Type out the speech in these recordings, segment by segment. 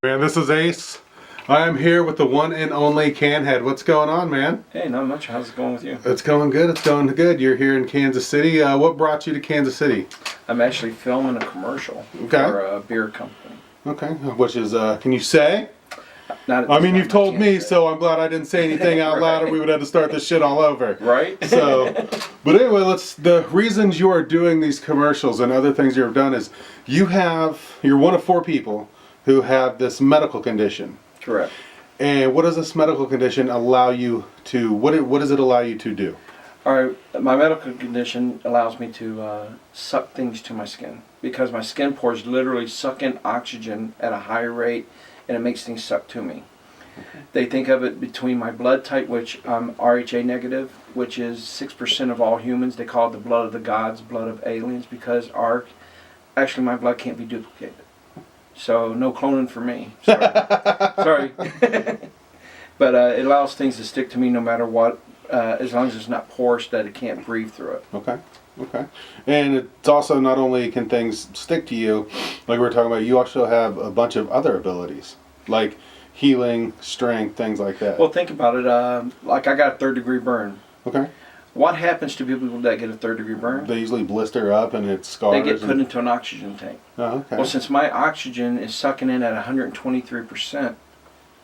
Man, this is Ace. I am here with the one and only Canhead. What's going on, man? Hey, not much. How's it going with you? It's going good. It's going good. You're here in Kansas City. What brought you to Kansas City? I'm actually filming a commercial for a beer company. Okay. Which is, can you say? I mean, you've told me, so I'm glad I didn't say anything out loud or we would have to start this shit all over. Right? So, but anyway, the reasons you are doing these commercials and other things you've done is you're one of 4 people who have this medical condition. Correct. And what does this medical condition allow you to, what does it allow you to do? All right, my medical condition allows me to suck things to my skin because my skin pores literally suck in oxygen at a high rate and it makes things suck to me. Okay. They think of it between my blood type, which I'm RHA negative, which is 6% of all humans. They call it the blood of the gods, blood of aliens, because actually my blood can't be duplicated. So no cloning for me. Sorry. But it allows things to stick to me no matter what, as long as it's not porous that it can't breathe through it. Okay. And it's also not only can things stick to you, like we were talking about, you also have a bunch of other abilities, like healing, strength, things like that. Well, think about it. Like I got a 3rd-degree burn. Okay. What happens to people that get a 3rd-degree burn? They usually blister up and it scars. They get put into an oxygen tank. Oh, okay. Well, since my oxygen is sucking in at 123%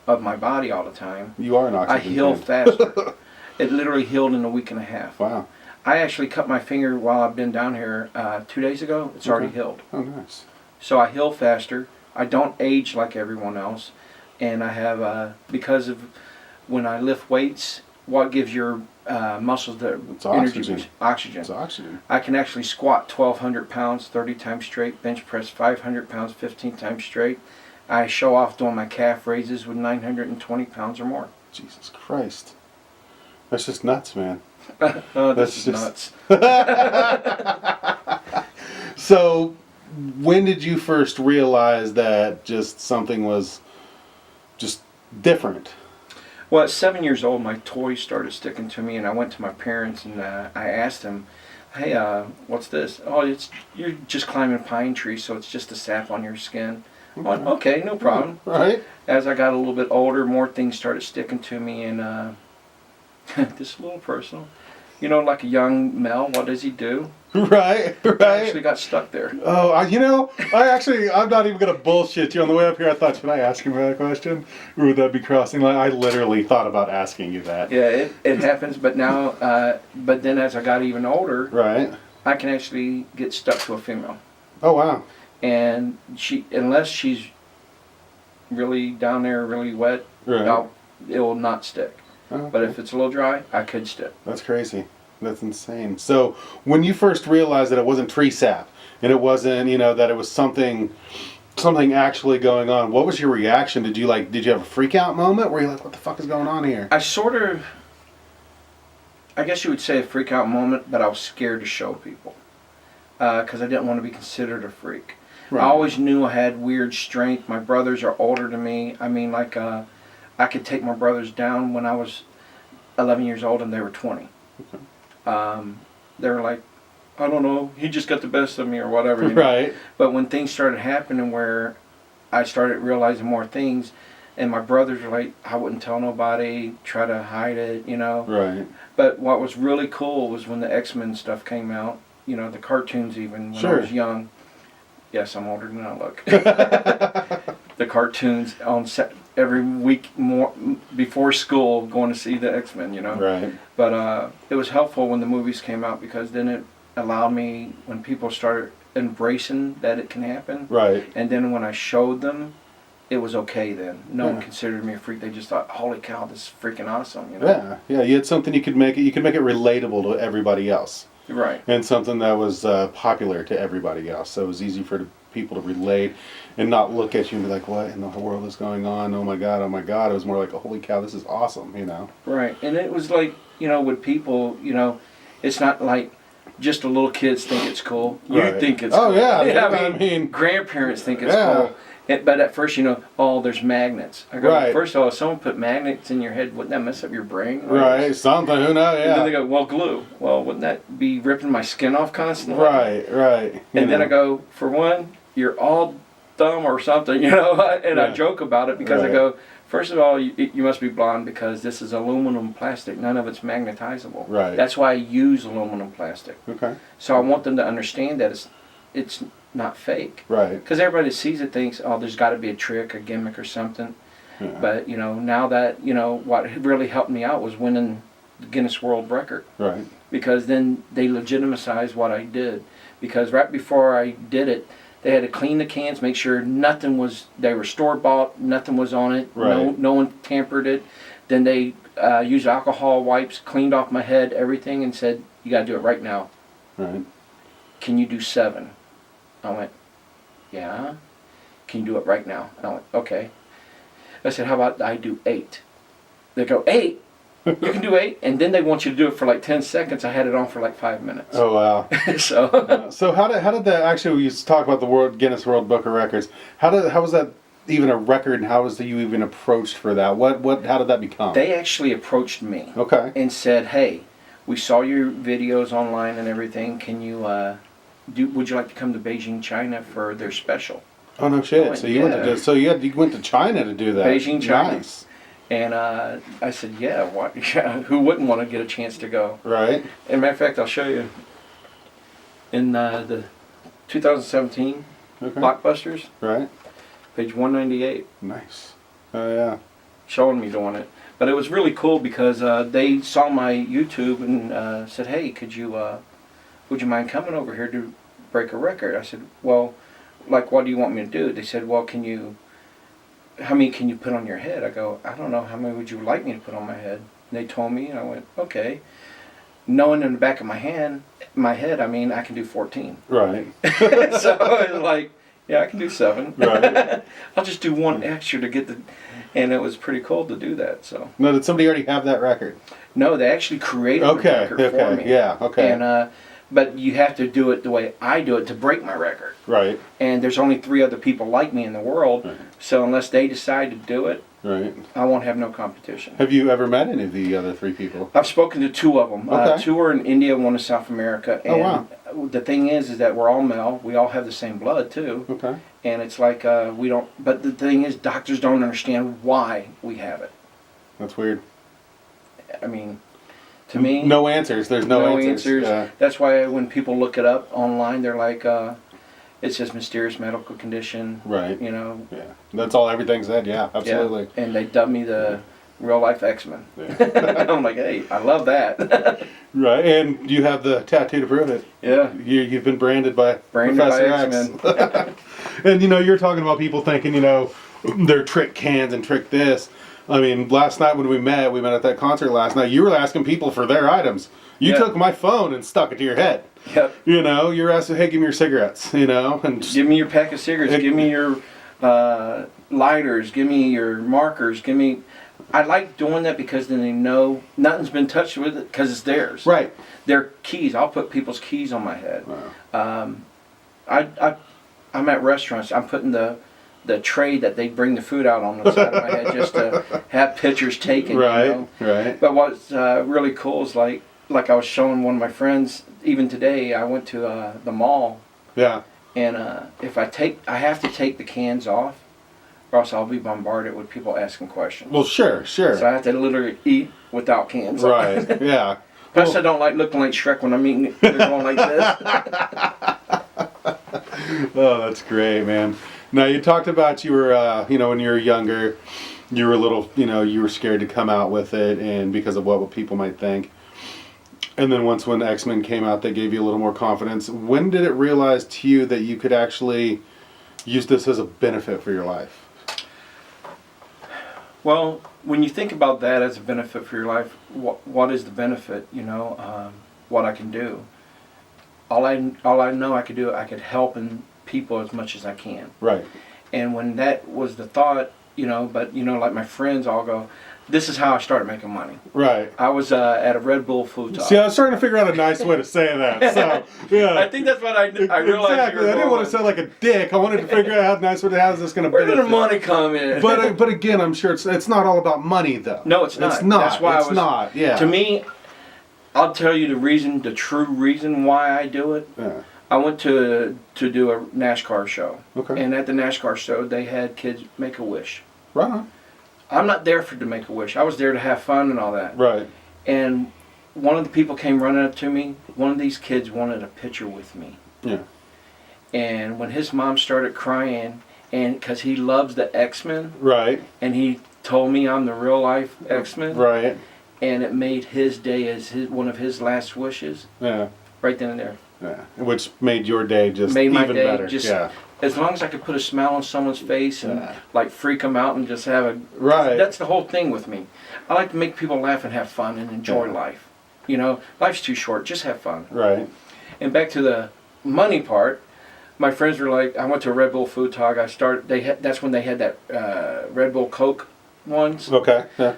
of my body all the time, you are an oxygen I heal tank. faster. It literally healed in a week and a half. Wow. I actually cut my finger while I've been down here 2 days ago. It's already healed. Oh, nice. So I heal faster. I don't age like everyone else. And I have, because of when I lift weights, what gives your muscles the energy? Oxygen. It's oxygen. I can actually squat 1,200 pounds 30 times straight, bench press 500 pounds 15 times straight. I show off doing my calf raises with 920 pounds or more. Jesus Christ. That's just nuts, man. This is nuts. So, when did you first realize that just something was just different? Well, at 7 years old, my toys started sticking to me, and I went to my parents and I asked them, "Hey, what's this?" "Oh, you're just climbing a pine tree, so it's just a sap on your skin." Okay, well, okay, no problem. Right. As I got a little bit older, more things started sticking to me, and this is a little personal. You know, like a young male, what does he do? Right. I actually got stuck there. Oh, I'm not even going to bullshit you. On the way up here, I thought, should I ask him that question? Or would that be crossing line? I literally thought about asking you that. Yeah, it happens, but now, but then as I got even older, right, I can actually get stuck to a female. Oh, wow. And unless she's really down there, really wet, right, it will not stick. Okay. But if it's a little dry, I could stick. That's crazy. That's insane. So when you first realized that it wasn't tree sap and it wasn't, that it was something actually going on, what was your reaction? Did you have a freak out moment where you're like, what the fuck is going on here? I guess you would say a freak out moment, but I was scared to show people because I didn't want to be considered a freak. Right. I always knew I had weird strength. My brothers are older than me. I mean, I could take my brothers down when I was 11 years old and they were 20. Okay. They were like, I don't know, he just got the best of me or whatever. Right. But when things started happening where I started realizing more things, and my brothers were like, I wouldn't tell nobody, try to hide it, Right. But what was really cool was when the X-Men stuff came out, the cartoons even, when I was young. Yes, I'm older than I look. The cartoons on set every week more before school, going to see the X-Men, Right. But it was helpful when the movies came out because then it allowed me, when people started embracing that it can happen. Right. And then when I showed them, it was okay then. No one considered me a freak. They just thought, holy cow, this is freaking awesome, Yeah, you had something you could make it relatable to everybody else. Right. And something that was popular to everybody else. So it was easy for people to relate and not look at you and be like, what in the world is going on? Oh my God. It was more like, holy cow, this is awesome, Right. And it was like, with people, it's not like just the little kids think it's cool. You think it's cool. Oh, yeah. I mean, grandparents think it's cool. But at first, there's magnets. I go, first of all, if someone put magnets in your head, wouldn't that mess up your brain? Right, something, who knows, And then they go, well, glue. Well, wouldn't that be ripping my skin off constantly? Right. And then I go, for one, you're all thumb or something, you know. And I Right. joke about it because I Right. go, first of all, you must be blind because this is aluminum plastic. None of it's magnetizable. Right. That's why I use aluminum plastic. Okay. So I want them to understand that it's not fake. Right. Because everybody that sees it thinks, oh, there's got to be a trick, a gimmick, or something. Yeah. But you know, now that you know, what really helped me out was winning the Guinness World Record. Right. Because then they legitimized what I did. Because right before I did it, they had to clean the cans, make sure nothing was, they were store bought, nothing was on it, Right. no one tampered it. Then they used alcohol wipes, cleaned off my head, everything, and said, you got to do it right now. Right. Can you do 7? I went, yeah. Can you do it right now? And I went, okay. I said, how about I do 8? They go, 8? You can do 8? And then they want you to do it for like 10 seconds. I had it on for like 5 minutes. Oh wow. So So how did that actually? We used to talk about the Guinness World Book of Records. How was that even a record? And how was you even approached for that? How did that become? they actually approached me Okay. and said, hey, we saw your videos online and everything. Can you would you like to come to Beijing, China for their special? Oh no shit! Oh, So you went to you went to China to do that. Beijing, China. Nice. And I said, yeah, what? Yeah, who wouldn't want to get a chance to go? Right. As a matter of fact, I'll show you. In the 2017 Okay. Blockbusters, Right. page 198, Nice. Oh yeah. showing me doing it. But it was really cool because they saw my YouTube and said, hey, would you mind coming over here to break a record? I said, well, like, what do you want me to do? They said, well, how many can you put on your head? I go, I don't know, how many would you like me to put on my head? And they told me, and I went, okay. Knowing in the back of my head, I mean, I can do 14. Right. So I was like, yeah, I can do 7. Right. I'll just do 1 extra to get and it was pretty cool to do that, so. No, did somebody already have that record? No, they actually created the record for me. Yeah. Okay. And, but you have to do it the way I do it to break my record. Right. And there's only 3 other people like me in the world, Right. so unless they decide to do it, Right. I won't have no competition. Have you ever met any of the other 3 people? I've spoken to 2 of them. Okay. 2 are in India, 1 in South America. And Oh, wow. the thing is that we're all male. We all have the same blood, too. Okay. And it's like, we don't, but the thing is, doctors don't understand why we have it. That's weird. I mean, to me, No answers. There's no answers. Yeah. That's why when people look it up online, they're like, it's just mysterious medical condition, Right. you know. Yeah. That's all everything said. Yeah. Absolutely. Yeah. And they dubbed me the real life X-Men. Yeah. I'm like, hey, I love that. Right. And you have the tattoo to prove it. Yeah. You've been branded by Branded by Professor X. And you're talking about people thinking, they're trick cans and trick this. I mean, last night when we met at that concert last night, you were asking people for their items. You Yeah. took my phone and stuck it to your head. Yep. You're asking, hey, give me your cigarettes, and Give me your pack of cigarettes. Give me your lighters. Give me your markers. I like doing that because then they know nothing's been touched with it because it's theirs. right. Their keys. I'll put people's keys on my head. Wow. I'm at restaurants. I'm putting the tray that they bring the food out on the side of my head just to have pictures taken. Right. You know? Right. But what's really cool is like I was showing one of my friends. Even today, I went to the mall. Yeah. And if I have to take the cans off, or else I'll be bombarded with people asking questions. Well, sure. So I have to literally eat without cans. Right. Yeah. Plus, I don't like looking like Shrek when I'm eating. They're going like this. Oh, that's great, man. Now you talked about you were, when you were younger, you were a little, you were scared to come out with it, and because of what people might think. And then when X-Men came out, they gave you a little more confidence. When did it realize to you that you could actually use this as a benefit for your life? Well, when you think about that as a benefit for your life, what is the benefit? What I can do. All I know I could do, I could help people as much as I can. Right. And when that was the thought, like my friends all go, this is how I started making money. Right. I was at a Red Bull food talk. See, I was trying to figure out a nice way to say that. So, yeah. I think that's what I realized. Exactly. I didn't want to sound like a dick. I wanted to figure out how nice. How is this going to Where did benefit? the money come in? But again, I'm sure it's not all about money though. No, it's not. It's not. That's why it's not. Yeah. To me, I'll tell you the true reason why I do it. Yeah. I went to do a NASCAR show. Okay. And at the NASCAR show, they had kids make a wish. Right on. I'm not there to make a wish. I was there to have fun and all that. Right. And one of the people came running up to me. One of these kids wanted a picture with me. Yeah. And when his mom started crying, and because he loves the X-Men, Right. and he told me I'm the real life X-Men, Right. and it made his day as one of his last wishes. Yeah. Right then and there. Yeah. Which made your day just Made my even day better. just yeah. as long as I could put a smile on someone's face and like freak them out and just have a Right. That's the whole thing with me. I like to make people laugh and have fun and enjoy life. You know, life's too short. Just have fun. Right. And back to the money part. My friends were like, I went to a Red Bull food talk. That's when they had that Red Bull Coke ones. Okay. Yeah.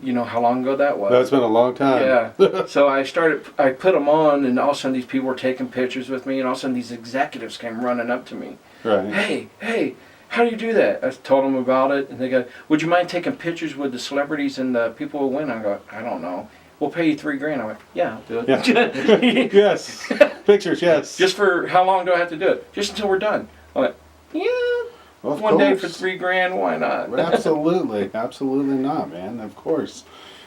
You know how long ago that was? That's been a long time. Yeah. So I put them on, and all of a sudden these people were taking pictures with me, and all of a sudden these executives came running up to me. Right. Hey, how do you do that? I told them about it, and they go, would you mind taking pictures with the celebrities and the people who win? I go, I don't know. We'll pay you $3,000. I went, yeah, I'll do it. Yeah. Yes. Pictures, yes. Just for how long do I have to do it? Just until we're done. I went, yeah. Of One day course. for $3,000, why not? Absolutely. Absolutely not, man. Of course.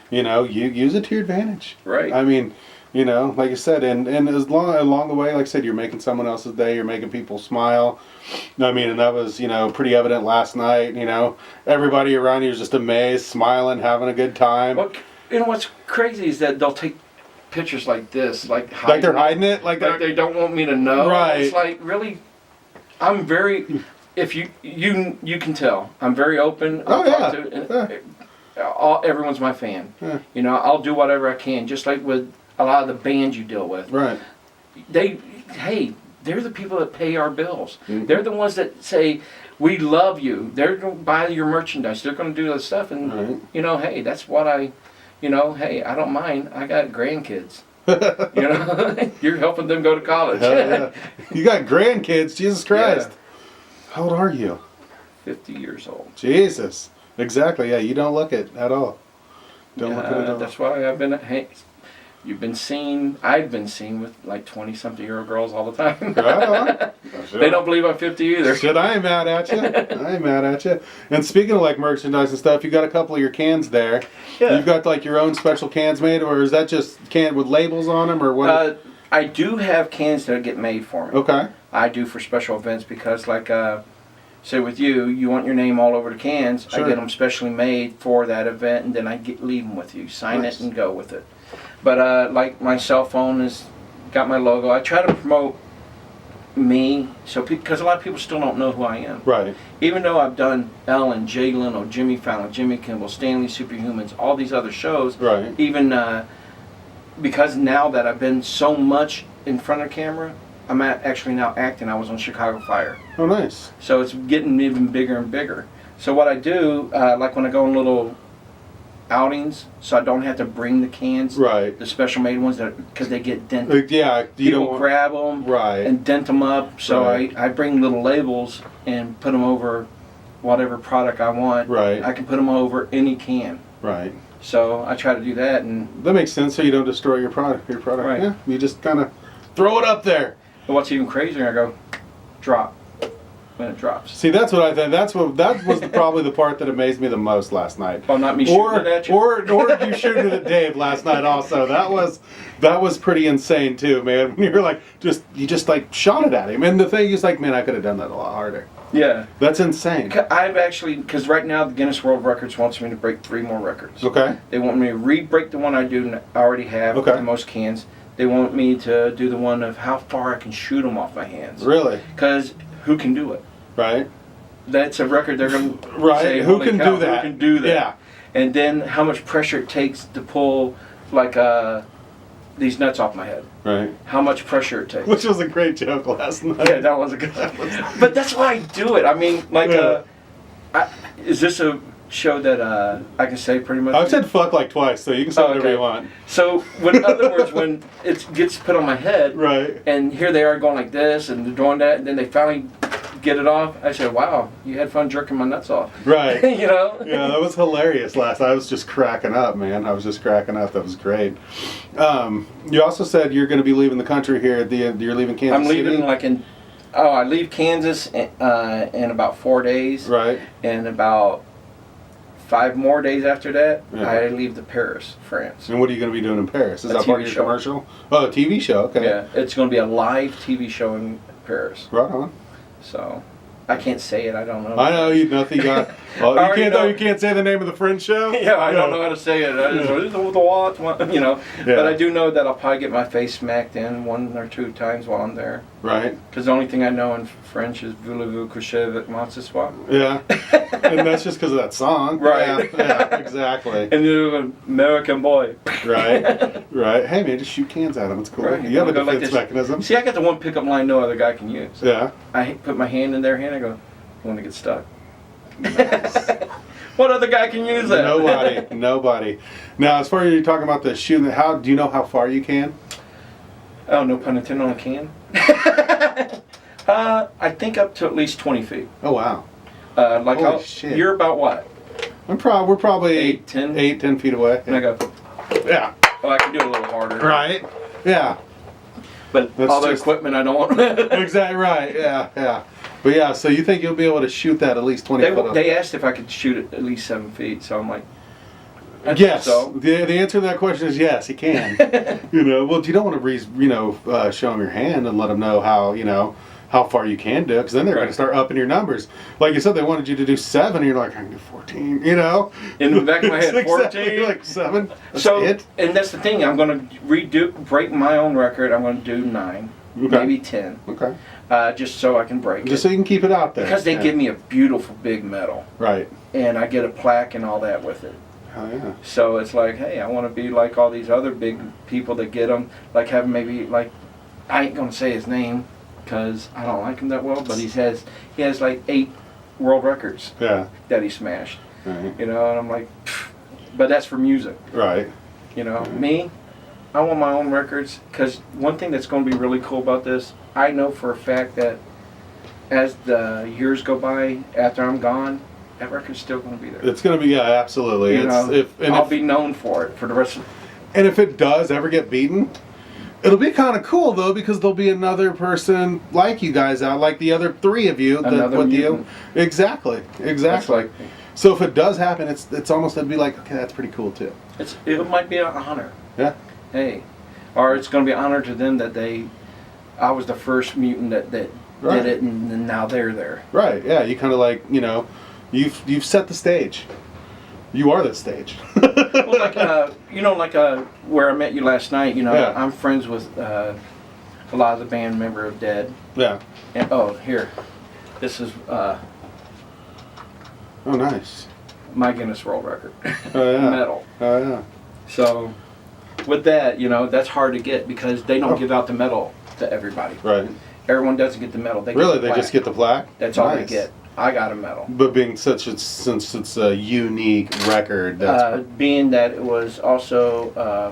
You know, you use it to your advantage. Right. I mean, you know, like I said, and as long along the way, like I said, you're making someone else's day, you're making people smile. I mean, and that was, you know, pretty evident last night, you know. Everybody around you was just amazed, smiling, having a good time. Well, you know what's crazy is that they'll take pictures like this, like they're hiding it? Like they don't want me to know. Right. It's like, really, I'm very, if you can tell, I'm very open. Oh, I'll yeah. talk to, everyone's my fan. Yeah. You know, I'll do whatever I can, just like with a lot of the bands you deal with. Right. They're the people that pay our bills. Mm-hmm. They're the ones that say, we love you. They're going to buy your merchandise. They're going to do that stuff. And, Right. you know, hey, that's what I don't mind. I got grandkids. You know, you're helping them go to college. Hell yeah. You got grandkids, Jesus Christ. Yeah. How old are you? 50 years old. Jesus. Exactly, yeah, you don't look it at all. Don't look at it at all. That's why I've been seen with like 20-something-year-old girls all the time. Right on. They don't believe I'm 50 either. Shit, I ain't mad at you. I ain't mad at you. And speaking of like merchandise and stuff, you got a couple of your cans there. Yeah. You've got like your own special cans made, or is that just can with labels on them, or what? I do have cans that get made for me. Okay. I do for special events because, like, say with you want your name all over the cans. Sure. I get them specially made for that event, and then I leave them with you. Sign Nice. it and go with it. But like my cell phone has got my logo. I try to promote me, because a lot of people still don't know who I am. Right. Even though I've done Ellen, Jay Leno, Jimmy Fallon, Jimmy Kimmel, Stanley Superhumans, all these other shows. Right. Even because now that I've been so much in front of camera, I'm actually now acting. I was on Chicago Fire. Oh, nice. So it's getting even bigger and bigger. So what I do, like when I go on little outings, so I don't have to bring the cans, Right. the special made ones, because they get dented. Yeah, you People don't grab them Right. and dent them up. So Right. I bring little labels and put them over whatever product I want. Right. I can put them over any can. Right. So I try to do that. And That makes sense, so you don't destroy your product. Right. Yeah. You just kind of throw it up there. what's even crazier, I go, drop, when it drops. See, that's what I think. That was probably the part that amazed me the most last night. Well, not me shooting it at you. Or you shooting it at Dave last night also. That was pretty insane too, man. When you were like, you just like shot it at him, and the thing is like, man, I could have done that a lot harder. Yeah. That's insane. I've actually, because right now the Guinness World Records wants me to break 3 more records. Okay. They want me to re-break the one I already have, Okay. the most cans. They want me to do the one of how far I can shoot them off my hands. Really? Because who can do it? Right. That's a record they're going to Right. say, Who "Holy can cow, do that? Who can do that?" Yeah. And then how much pressure it takes to pull, like, these nuts off my head. Right. How much pressure it takes. Which was a great joke last night. Yeah, that was a good one. But that's why I do it. I mean, like, Yeah. is this a show that I can say pretty much? I've said fuck like twice, so you can say whatever okay. you want. So, in other words, when it gets put on my head, Right. and here they are going like this, and they're doing that, and then they finally get it off. I said, "Wow, you had fun jerking my nuts off." Right. You know? Yeah, that was hilarious last. I was just cracking up, man. I was just cracking up. That was great. You also said you're going to be leaving the country here at the end. You're leaving Kansas I'm leaving City? like in. Oh, I leave Kansas in about 4 days. Right. And about 5 more days after that, Yeah. I leave to Paris, France. And what are you going to be doing in Paris? Is A that part of TV your show. commercial? Oh, a TV show. Okay. Yeah, it's going to be a live TV show in Paris. Right on. So, I can't say it. I don't know. I know you. Nothing got. Well, I you already can't. know. You can't say the name of the French show. Yeah, I don't know how to say it. I just you know. Yeah. But I do know that I'll probably get my face smacked in 1 or 2 times while I'm there. Right. Because the only thing I know in French is voulez-vous coucher avec moi ce soir? Yeah. And that's just because of that song. Right. Yeah, yeah, exactly. And you're American boy. Right. Right. Hey man, just shoot cans at them. It's cool. Right. You have a Go like defense this. mechanism. See, I got the one pickup line no other guy can use. Yeah. I put my hand in their hand. I go, "You want to get stuck?" What other guy can use that? Nobody. Nobody. Now, as far as you're talking about the shooting, how do you know how far you can? Oh, no pun intended on a can. I think up to at least 20 feet. Oh wow. Like Holy shit. You're about what? We're probably 8, 10? 10 feet away. And I go, Yeah. oh, I can do it a little harder. Right. Yeah. But That's all the just- equipment I don't want. Exactly right. Yeah. Yeah. But yeah, so you think you'll be able to shoot that at least 20 foot? They asked if I could shoot it at least 7 feet, so I'm like, I think Yes. so. The answer to that question is yes, he can. Well, you don't want to show them your hand and let them know how far you can do it, because then they're going to Right. start upping your numbers. Like you said, they wanted you to do 7, and you're like, I can do 14. In the back of my head, Exactly, 14. like 7. That's So, it. and that's the thing. I'm going to break my own record. I'm going to do 9, Okay. maybe 10, Okay. just so I can break Just it. so you can keep it out there. Because they Yeah. give me a beautiful big medal, Right. and I get a plaque and all that with it. Oh yeah. So it's like, hey, I want to be like all these other big people that get them. Like having maybe like, I ain't gonna say his name because I don't like him that well, but he has like 8 world records Yeah. that he smashed. Right. And I'm like, pfft. But that's for music. Right. Me, I want my own records, because one thing that's going to be really cool about this, I know for a fact that as the years go by after I'm gone, that record's still going to be there. It's gonna be absolutely. I'll be known for it for the rest of. And if it does ever get beaten, it'll be kind of cool though, because there'll be another person like you guys out, like the other 3 of you Another with mutant. you. Exactly. That's like, So if it does happen, it's almost, it'd be like, okay, that's pretty cool too. it might be an honor. Yeah. Hey, or it's going to be an honor to them that I was the first mutant that Right. did it, and now they're there. Right. Yeah. You kind of like, you've set the stage. You are the stage. Well, like where I met you last night. Yeah. I'm friends with a lot of the band member of Dead. Yeah. And here, this is Oh, nice. my Guinness World Record. Oh yeah. Medal. Oh yeah. So, with that, that's hard to get because they don't give out the medal to everybody. Right. Everyone doesn't get the medal. They Really, get the they just plaque. get the plaque. That's all they Nice. get. I got a medal. But since it's a unique record, that's Being that it was also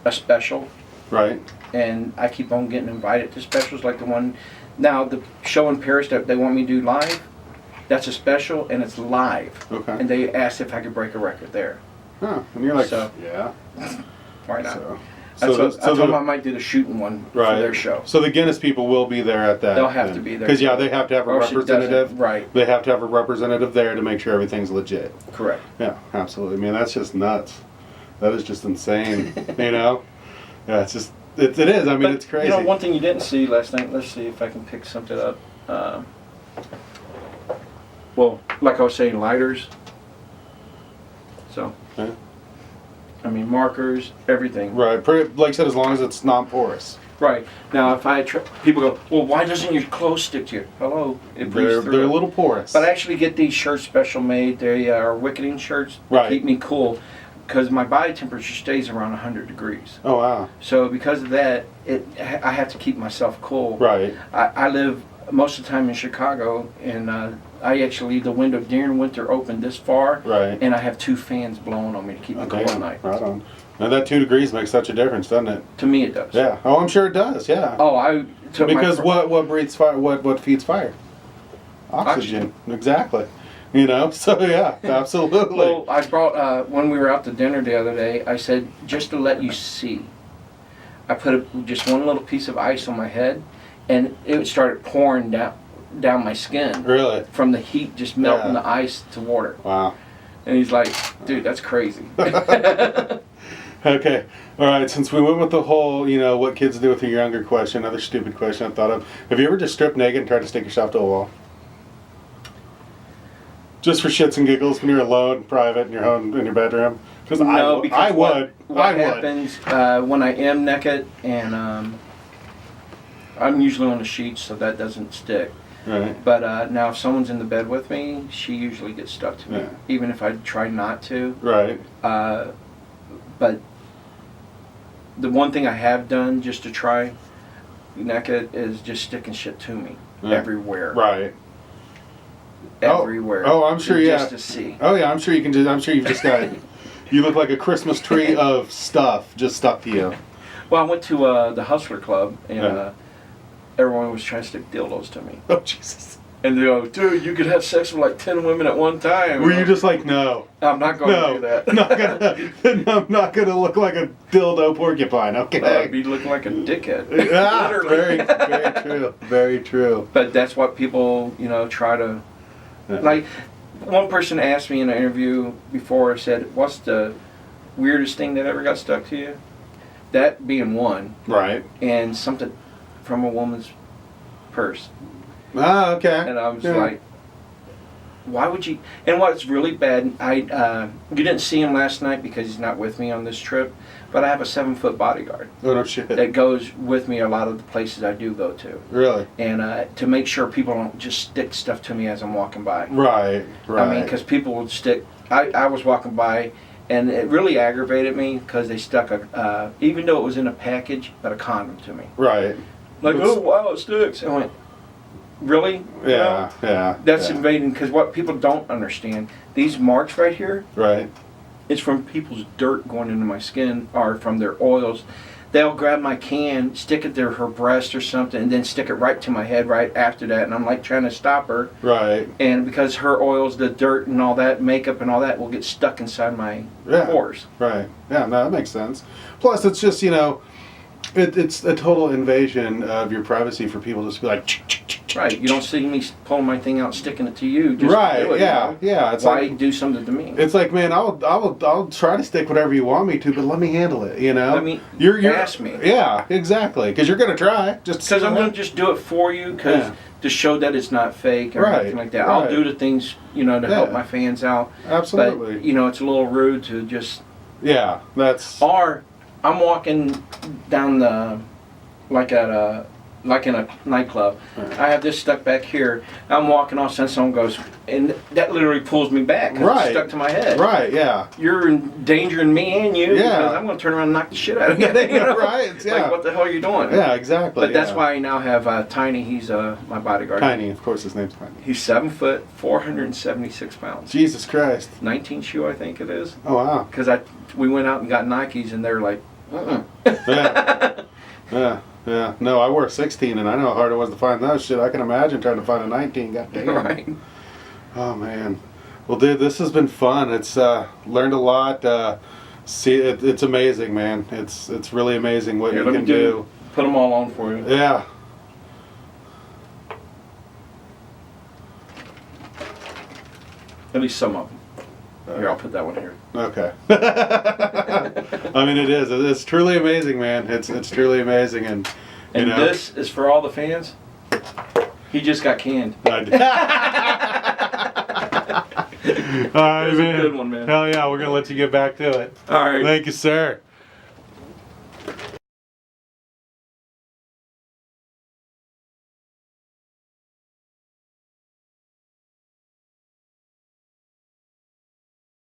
a special, right. and I keep on getting invited to specials like the one. Now, the show in Paris that they want me to do live, that's a special, and it's live. Okay. And they asked if I could break a record there. Huh. And you're like, So- yeah. Why not? So, I told them I might do the shooting one right. for their show. So the Guinness people will be there at that. They'll have to be there. Because they have to have a Or she doesn't- representative. Right. They have to have a representative there to make sure everything's legit. Correct. Yeah, absolutely. I mean, that's just nuts. That is just insane. Yeah, it's just it is. I mean, But, it's crazy. one thing you didn't see last night. Let's see if I can pick something up. Well, like I was saying, lighters. So. Okay. I mean, markers, everything. Right. Like I said, as long as it's non-porous. Right. Now, if people go, well, why doesn't your clothes stick to you? Hello, it breathes through. They're a little porous. But I actually get these shirts special made. They are wicketing shirts. They Right. keep me cool because my body temperature stays around 100 degrees. Oh wow. So because of that, I have to keep myself cool. Right. I live most of the time in Chicago, and I actually leave the window during winter open this far. Right. And I have 2 fans blowing on me to keep me cool at night. Right on. Now that 2 degrees makes such a difference, doesn't it? To me, it does. Yeah. Oh, I'm sure it does. Yeah. Oh, I took Because what breathes fire? What feeds fire? Oxygen. Exactly. You know, so yeah, absolutely. Well, I brought, when we were out to dinner the other day, I said, just to let you see, I put just one little piece of ice on my head, and it started pouring down my skin. Really? From the heat just melting the ice to water. Wow. And he's like, dude, that's crazy. Okay. All right. Since we went with the whole, you know, what kids do with your younger question, another stupid question I thought of. Have you ever just stripped naked and tried to stick yourself to a wall? Just for shits and giggles when you're alone, private, in your home, in your bedroom? Because No, I would. What happens when I am naked, and I'm usually on the sheets, so that doesn't stick. Right. But now if someone's in the bed with me, she usually gets stuck to me, even if I try not to. Right. But the one thing I have done just to try naked is just sticking shit to me everywhere. Right. Everywhere. Oh, I'm sure. Just to see. Oh yeah, I'm sure you can just. I'm sure you've just got. You look like a Christmas tree of stuff just stuck to you. Well, I went to the Hustler Club, and everyone was trying to stick dildos to me. Oh Jesus. And they go, dude, you could have sex with like 10 women at one time. Were you just like, no? I'm not going to do that. I'm not gonna look like a dildo porcupine. Okay. I'd be looking like a dickhead. Literally. Very true. Very true. But that's what people, try to. Like, one person asked me in an interview before, said, what's the weirdest thing that ever got stuck to you? That being one. Right. And something from a woman's purse. Ah, okay. And I was like, why would you? And what's really bad, you didn't see him last night because he's not with me on this trip, but I have a 7-foot bodyguard. Oh, no shit. That goes with me a lot of the places I do go to. Really? And to make sure people don't just stick stuff to me as I'm walking by. Right. I mean, because people would stick. I was walking by, and it really aggravated me because they stuck even though it was in a package, but a condom to me. Right. Like, oh wow, it sticks. I went, really? Yeah. Yeah. That's invading, because what people don't understand, these marks right here, right, it's from people's dirt going into my skin, or from their oils. They'll grab my can, stick it to her breast or something, and then stick it right to my head right after that, and I'm like trying to stop her. Right. And because her oils, the dirt and all that, makeup and all that, will get stuck inside my pores. Right. Yeah, no, that makes sense. Plus, it's just, it's a total invasion of your privacy for people just to be like, right. You don't see me pulling my thing out, sticking it to you. Just right. Do it, yeah. It's why like, do something to me? It's like, man, I'll try to stick whatever you want me to, but let me handle it. Let me ask me. Yeah, exactly. Because you're gonna try. Just because I'm gonna just do it for you, to show that it's not fake or anything like that. I'll do the things to help my fans out. Absolutely. But it's a little rude to just. Yeah, that's. Or I'm walking down like in a nightclub. Right. I have this stuck back here. I'm walking off, and someone goes, and that literally pulls me back because it's stuck to my head. Right, yeah. You're endangering me and you because I'm going to turn around and knock the shit out of you. Right, yeah. Like, what the hell are you doing? Yeah, exactly. But that's why I now have Tiny. He's my bodyguard. Tiny, of course his name's Tiny. He's 7 foot, 476 pounds. Jesus Christ. 19 shoe, I think it is. Oh, wow. Because we went out and got Nikes, and they're like, Yeah. Yeah, no, I wore a 16, and I know how hard it was to find those shit. I can imagine trying to find a 19. Goddamn. Right. Oh man. Well, dude, this has been fun. It's learned a lot. It's amazing, man. It's really amazing what you can do. Put them all on for you. Yeah. At least some of them. Here, I'll put that one here. Okay. I mean, it is. It's truly amazing, man. It's truly amazing, and this is for all the fans. He just got canned. I did. All right, man. Good one, man. Hell yeah, we're gonna let you get back to it. All right. Thank you, sir.